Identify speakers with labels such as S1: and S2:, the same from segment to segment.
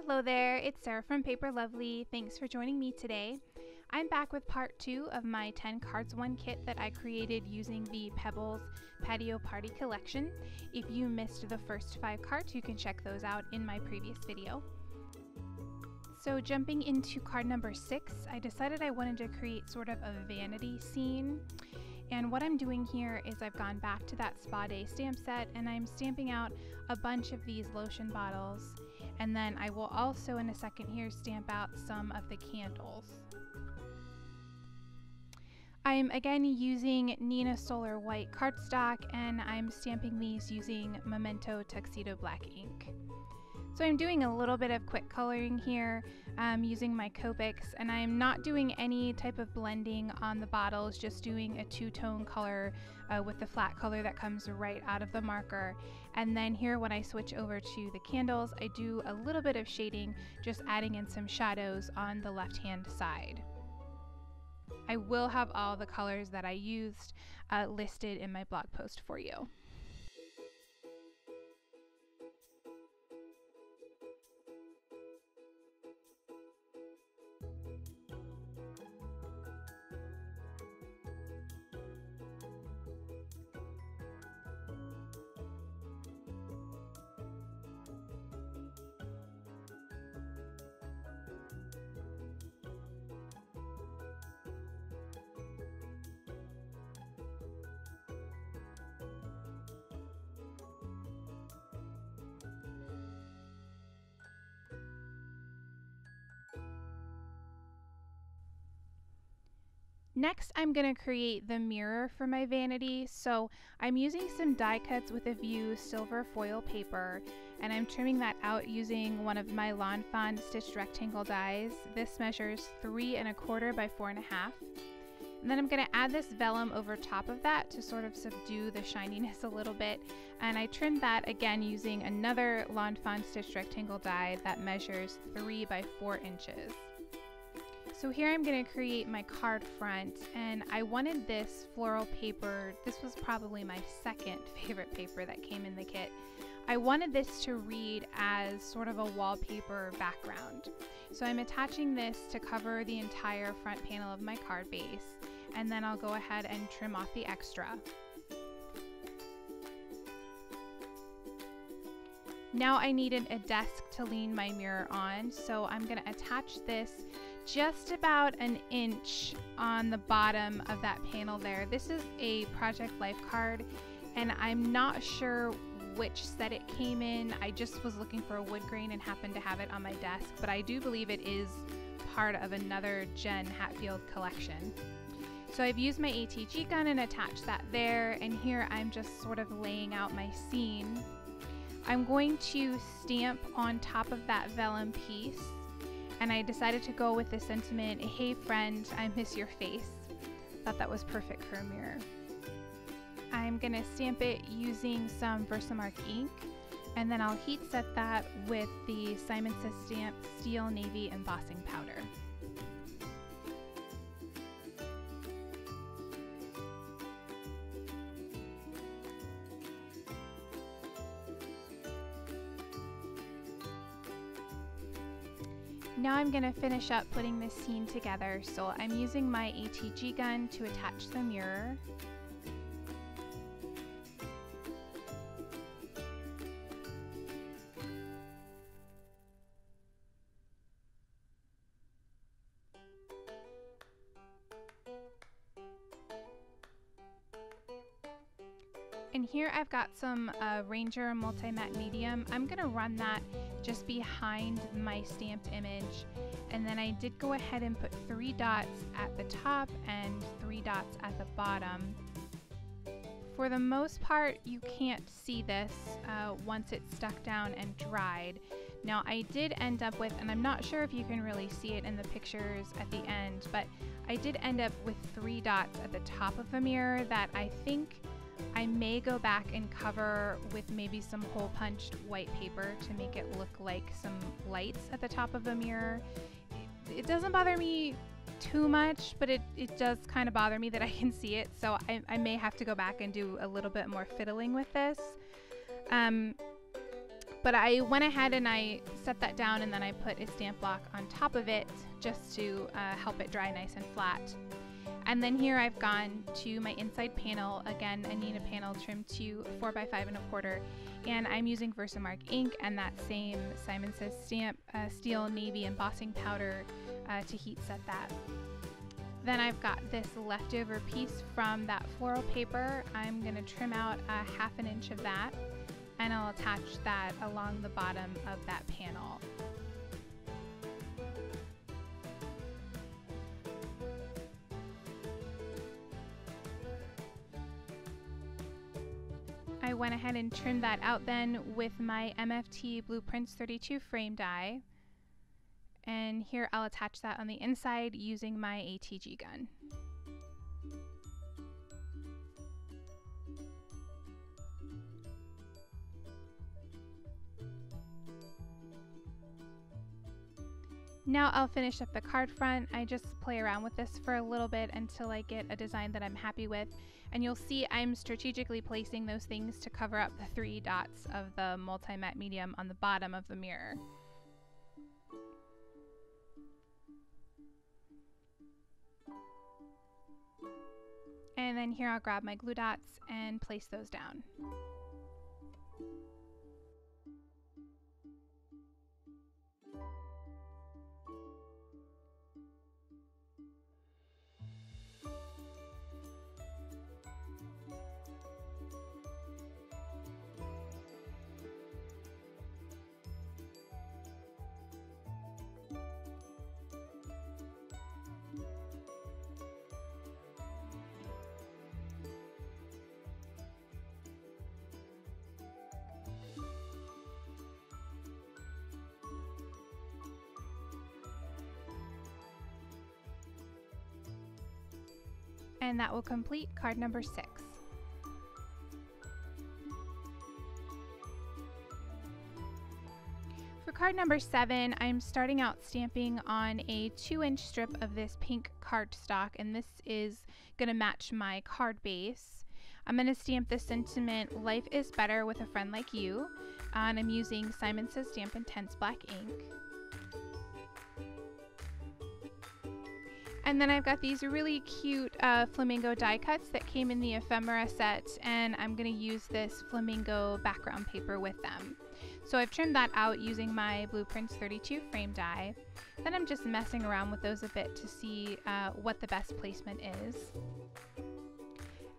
S1: Hello there, it's Sarah from Paper Lovely. Thanks for joining me today. I'm back with part 2 of my 10 cards 1 kit that I created using the Pebbles Patio Party collection. If you missed the first 5 cards, you can check those out in my previous video. So jumping into card number 6, I decided I wanted to create sort of a vanity scene. And what I'm doing here is I've gone back to that Spa Day stamp set and I'm stamping out a bunch of these lotion bottles. And then I will also in a second here stamp out some of the candles. I'm again using Nina Solar White cardstock and I'm stamping these using Memento Tuxedo Black ink. So I'm doing a little bit of quick coloring here using my Copics, and I'm not doing any type of blending on the bottles, just doing a two-tone color with the flat color that comes right out of the marker. And then here when I switch over to the candles, I do a little bit of shading, just adding in some shadows on the left-hand side. I will have all the colors that I used listed in my blog post for you. Next, I'm going to create the mirror for my vanity. So I'm using some die cuts with a view silver foil paper, and I'm trimming that out using one of my Lawn Fawn stitched rectangle dies. This measures 3 1/4 by 4 1/2. And then I'm going to add this vellum over top of that to sort of subdue the shininess a little bit. And I trimmed that again using another Lawn Fawn stitched rectangle die that measures 3 by 4 inches. So here I'm going to create my card front, and I wanted this floral paper. This was probably my second favorite paper that came in the kit. I wanted this to read as sort of a wallpaper background. So I'm attaching this to cover the entire front panel of my card base, and then I'll go ahead and trim off the extra. Now I needed a desk to lean my mirror on, so I'm going to attach this just about 1 inch on the bottom of that panel there. This is a Project Life card, and I'm not sure which set it came in. I just was looking for a wood grain and happened to have it on my desk, but I do believe it is part of another Jen Hatfield collection. So I've used my ATG gun and attached that there, and here I'm just sort of laying out my scene. I'm going to stamp on top of that vellum piece, and I decided to go with the sentiment, "Hey friend, I miss your face." Thought that was perfect for a mirror. I'm gonna stamp it using some Versamark ink, and then I'll heat set that with the Simon Says Stamp Steel Navy Embossing Powder. Now I'm going to finish up putting this scene together, so I'm using my ATG gun to attach the mirror. And here I've got some Ranger Multi-Matte Medium. I'm going to run that just behind my stamped image. And then I did go ahead and put 3 dots at the top and 3 dots at the bottom. For the most part, you can't see this once it's stuck down and dried. Now I did end up with, and I'm not sure if you can really see it in the pictures at the end, but I did end up with 3 dots at the top of the mirror that I think I may go back and cover with maybe some hole punched white paper to make it look like some lights at the top of the mirror. It doesn't bother me too much, but it does kind of bother me that I can see it, so I may have to go back and do a little bit more fiddling with this. But I went ahead and I set that down, and then I put a stamp block on top of it just to help it dry nice and flat. And then here I've gone to my inside panel. Again, I need a panel trimmed to 4x5 1/4, and I'm using Versamark ink and that same Simon Says Stamp Steel Navy embossing powder to heat set that. Then I've got this leftover piece from that floral paper. I'm going to trim out 1/2 inch of that, and I'll attach that along the bottom of that panel. I went ahead and trimmed that out then with my MFT Blueprints 32 frame die. And here I'll attach that on the inside using my ATG gun. Now I'll finish up the card front. I just play around with this for a little bit until I get a design that I'm happy with. And you'll see I'm strategically placing those things to cover up the 3 dots of the multi-matte medium on the bottom of the mirror. And then here I'll grab my glue dots and place those down. And that will complete card number 6. For card number 7, I'm starting out stamping on a 2-inch strip of this pink cardstock, and this is going to match my card base. I'm going to stamp the sentiment "Life is better with a friend like you," and I'm using Simon Says Stamp Intense Black ink. And then I've got these really cute flamingo die cuts that came in the ephemera set, and I'm going to use this flamingo background paper with them. So I've trimmed that out using my Blueprints 32 frame die. Then I'm just messing around with those a bit to see what the best placement is.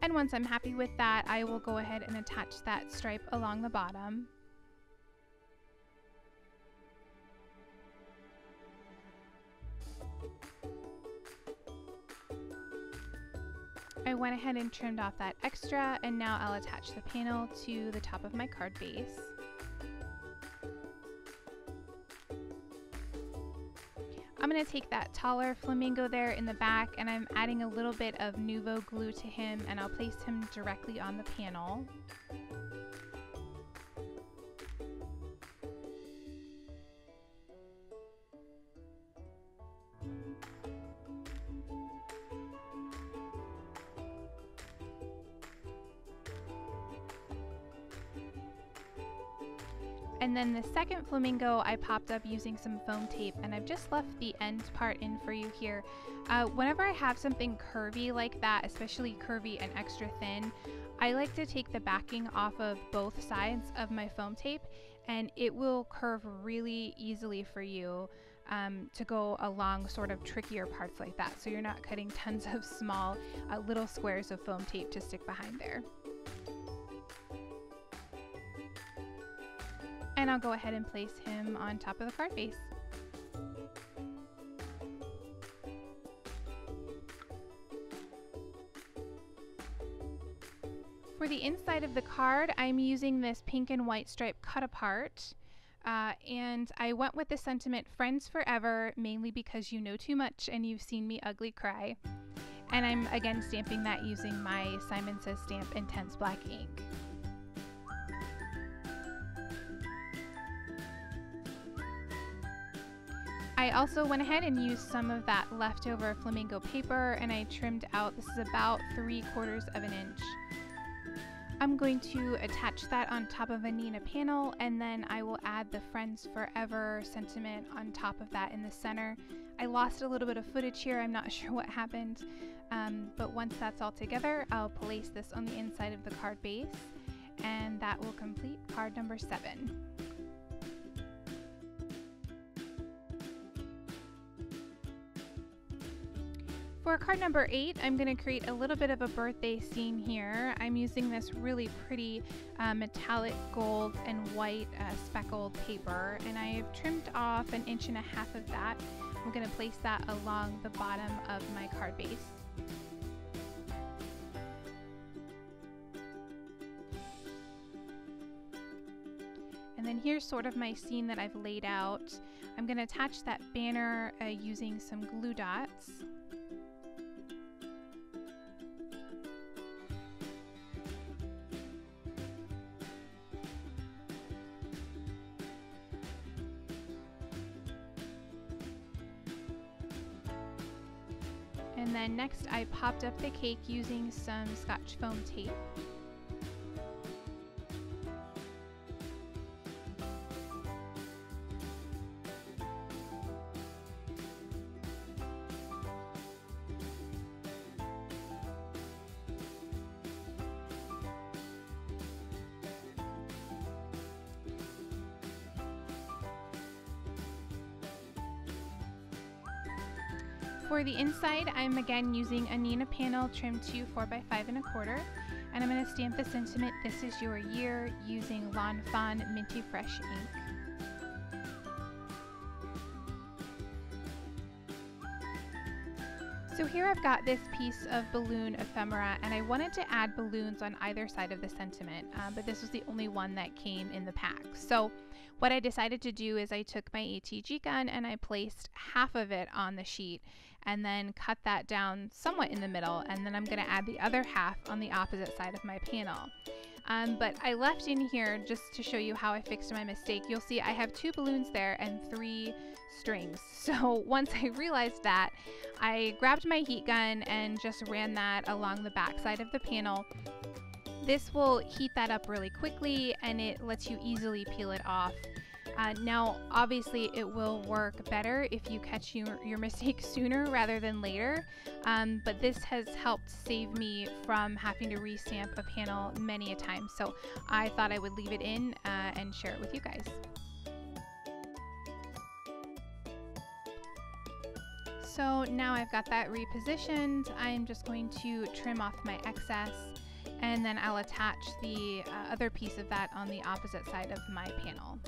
S1: And once I'm happy with that, I will go ahead and attach that stripe along the bottom. I went ahead and trimmed off that extra, and now I'll attach the panel to the top of my card base. I'm going to take that taller flamingo there in the back, and I'm adding a little bit of Nuvo glue to him, and I'll place him directly on the panel. And then the second flamingo I popped up using some foam tape, and I've just left the end part in for you here. Whenever I have something curvy like that, especially curvy and extra thin, I like to take the backing off of both sides of my foam tape, and it will curve really easily for you to go along sort of trickier parts like that, so you're not cutting tons of small little squares of foam tape to stick behind there. And I'll go ahead and place him on top of the card base. For the inside of the card, I'm using this pink and white stripe cut apart. And I went with the sentiment "Friends Forever," mainly because you know too much and you've seen me ugly cry. And I'm again stamping that using my Simon Says Stamp Intense Black ink. I also went ahead and used some of that leftover flamingo paper, and I trimmed out, this is about 3/4 of an inch. I'm going to attach that on top of a Nina panel, and then I will add the Friends Forever sentiment on top of that in the center. I lost a little bit of footage here, I'm not sure what happened, but once that's all together, I'll place this on the inside of the card base, and that will complete card number 7. For card number 8, I'm going to create a little bit of a birthday scene here. I'm using this really pretty metallic gold and white speckled paper, and I've trimmed off 1.5 inches of that. I'm going to place that along the bottom of my card base. And then here's sort of my scene that I've laid out. I'm going to attach that banner using some glue dots. And then next I popped up the cake using some Scotch foam tape. For the inside, I'm again using a Nina panel trimmed to 4x5 1/4, and I'm going to stamp the sentiment, "This is your year," using Lawn Fawn Minty Fresh ink. So here I've got this piece of balloon ephemera, and I wanted to add balloons on either side of the sentiment, but this was the only one that came in the pack. So what I decided to do is I took my ATG gun and I placed half of it on the sheet and then cut that down somewhat in the middle, and then I'm going to add the other half on the opposite side of my panel. But I left in here just to show you how I fixed my mistake. You'll see I have 2 balloons there and 3 strings. So once I realized that, I grabbed my heat gun and just ran that along the back side of the panel. This will heat that up really quickly, and it lets you easily peel it off. Now, obviously, it will work better if you catch your mistake sooner rather than later, but this has helped save me from having to restamp a panel many a time, so I thought I would leave it in and share it with you guys. So now I've got that repositioned, I'm just going to trim off my excess, and then I'll attach the other piece of that on the opposite side of my panel.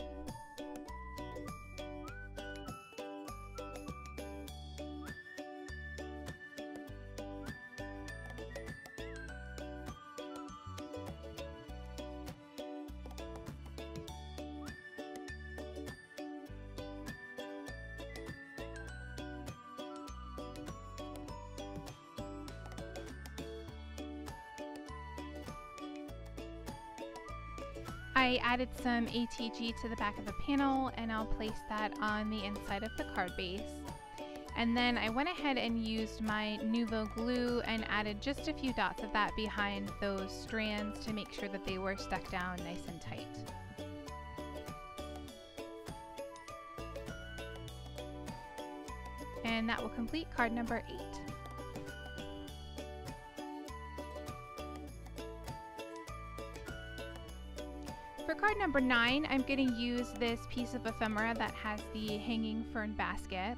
S1: I added some ATG to the back of the panel, and I'll place that on the inside of the card base. And then I went ahead and used my Nouveau glue and added just a few dots of that behind those strands to make sure that they were stuck down nice and tight. And that will complete card number 8. For card number 9, I'm going to use this piece of ephemera that has the hanging fern basket,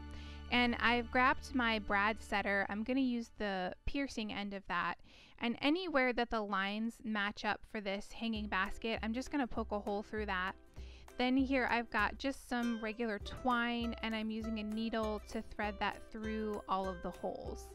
S1: and I've grabbed my brad setter. I'm going to use the piercing end of that, and anywhere that the lines match up for this hanging basket, I'm just going to poke a hole through that. Then here I've got just some regular twine, and I'm using a needle to thread that through all of the holes.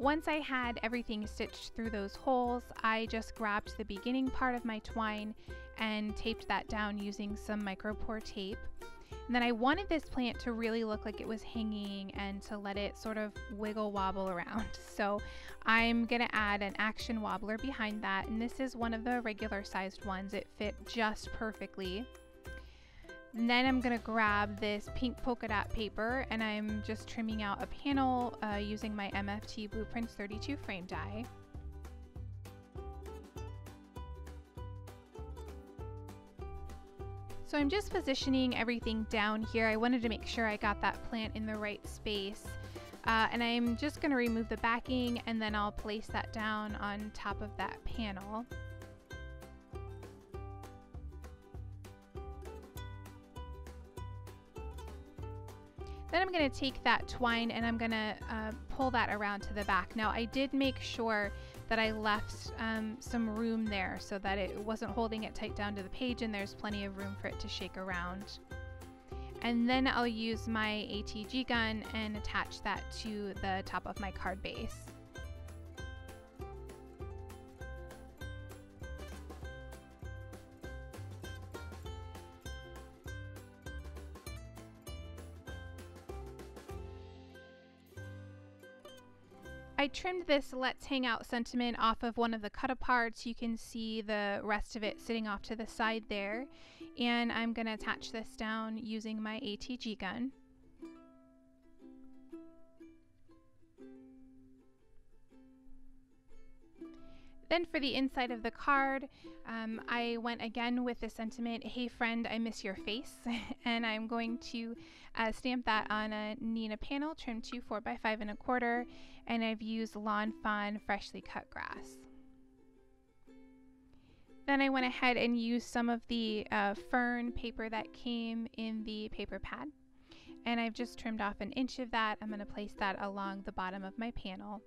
S1: Once I had everything stitched through those holes, I just grabbed the beginning part of my twine and taped that down using some Micropore tape. And then I wanted this plant to really look like it was hanging and to let it sort of wiggle wobble around. So I'm gonna add an action wobbler behind that, and this is one of the regular sized ones. It fit just perfectly. And then I'm gonna grab this pink polka dot paper, and I'm just trimming out a panel using my MFT Blueprints 32 frame die. So I'm just positioning everything down here. I wanted to make sure I got that plant in the right space. And I'm just gonna remove the backing, and then I'll place that down on top of that panel. Then I'm going to take that twine and I'm going to pull that around to the back. Now I did make sure that I left some room there so that it wasn't holding it tight down to the page, and there's plenty of room for it to shake around. And then I'll use my ATG gun and attach that to the top of my card base. I trimmed this "Let's Hang Out" sentiment off of one of the cut-aparts. You can see the rest of it sitting off to the side there. And I'm going to attach this down using my ATG gun. Then for the inside of the card, I went again with the sentiment, "Hey friend, I miss your face," and I'm going to stamp that on a Neenah panel trimmed to 4x5 1/4, and I've used Lawn Fawn freshly cut grass. Then I went ahead and used some of the fern paper that came in the paper pad, and I've just trimmed off 1 inch of that. I'm going to place that along the bottom of my panel.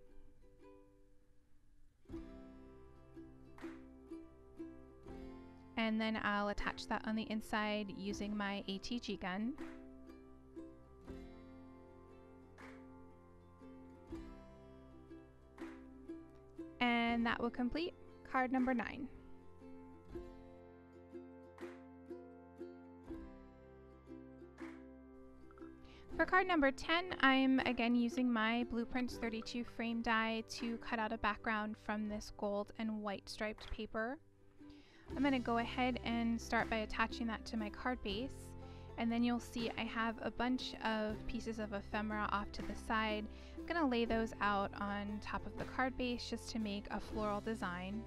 S1: And then I'll attach that on the inside using my ATG gun. And that will complete card number 9. For card number 10, I'm again using my Blueprints 32 frame die to cut out a background from this gold and white striped paper. I'm going to go ahead and start by attaching that to my card base, and then you'll see I have a bunch of pieces of ephemera off to the side. I'm going to lay those out on top of the card base just to make a floral design.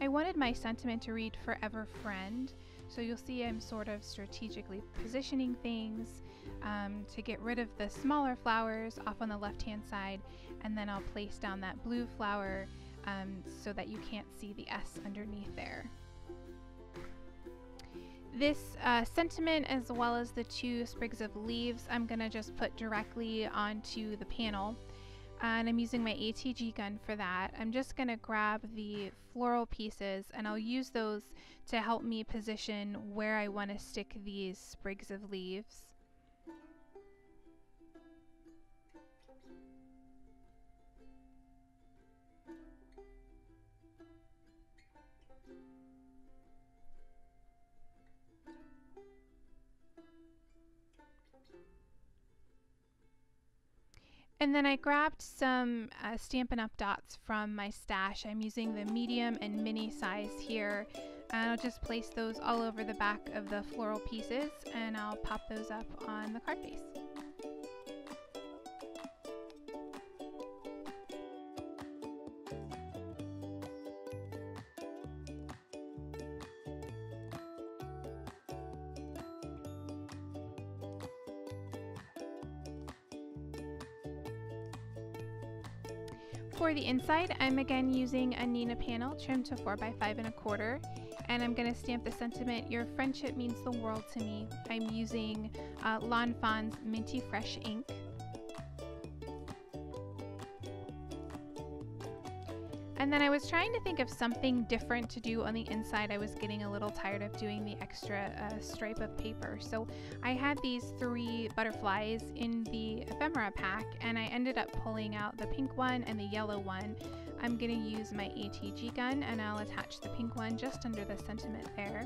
S1: I wanted my sentiment to read "Forever Friend," so you'll see I'm sort of strategically positioning things to get rid of the smaller flowers off on the left hand side, and then I'll place down that blue flower so that you can't see the S underneath there. This sentiment, as well as the 2 sprigs of leaves, I'm going to just put directly onto the panel, and I'm using my ATG gun for that. I'm just going to grab the floral pieces, and I'll use those to help me position where I want to stick these sprigs of leaves. And then I grabbed some Stampin' Up! Dots from my stash. I'm using the medium and mini size here. And I'll just place those all over the back of the floral pieces, and I'll pop those up on the card base. For the inside, I'm again using a Neenah panel trimmed to 4x5 1/4, and I'm going to stamp the sentiment, "Your friendship means the world to me." I'm using Lawn Fawn's Minty Fresh ink. And then I was trying to think of something different to do on the inside. I was getting a little tired of doing the extra stripe of paper. So I had these 3 butterflies in the ephemera pack, and I ended up pulling out the pink one and the yellow one. I'm going to use my ATG gun, and I'll attach the pink one just under the sentiment there.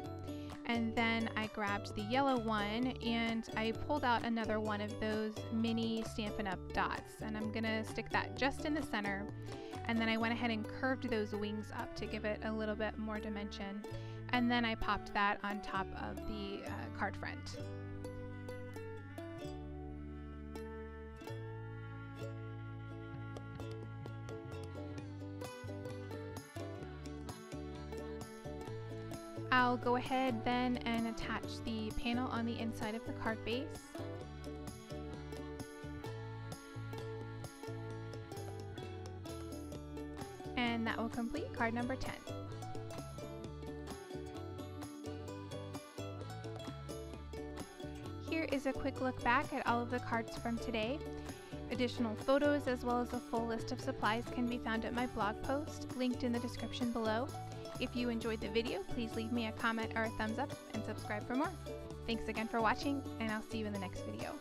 S1: And then I grabbed the yellow one and I pulled out another one of those mini Stampin' Up! Dots, and I'm going to stick that just in the center. And then I went ahead and curved those wings up to give it a little bit more dimension. And then I popped that on top of the card front. I'll go ahead then and attach the panel on the inside of the card base. And that will complete card number 10. Here is a quick look back at all of the cards from today. Additional photos as well as a full list of supplies can be found at my blog post, linked in the description below. If you enjoyed the video, please leave me a comment or a thumbs up and subscribe for more. Thanks again for watching, and I'll see you in the next video.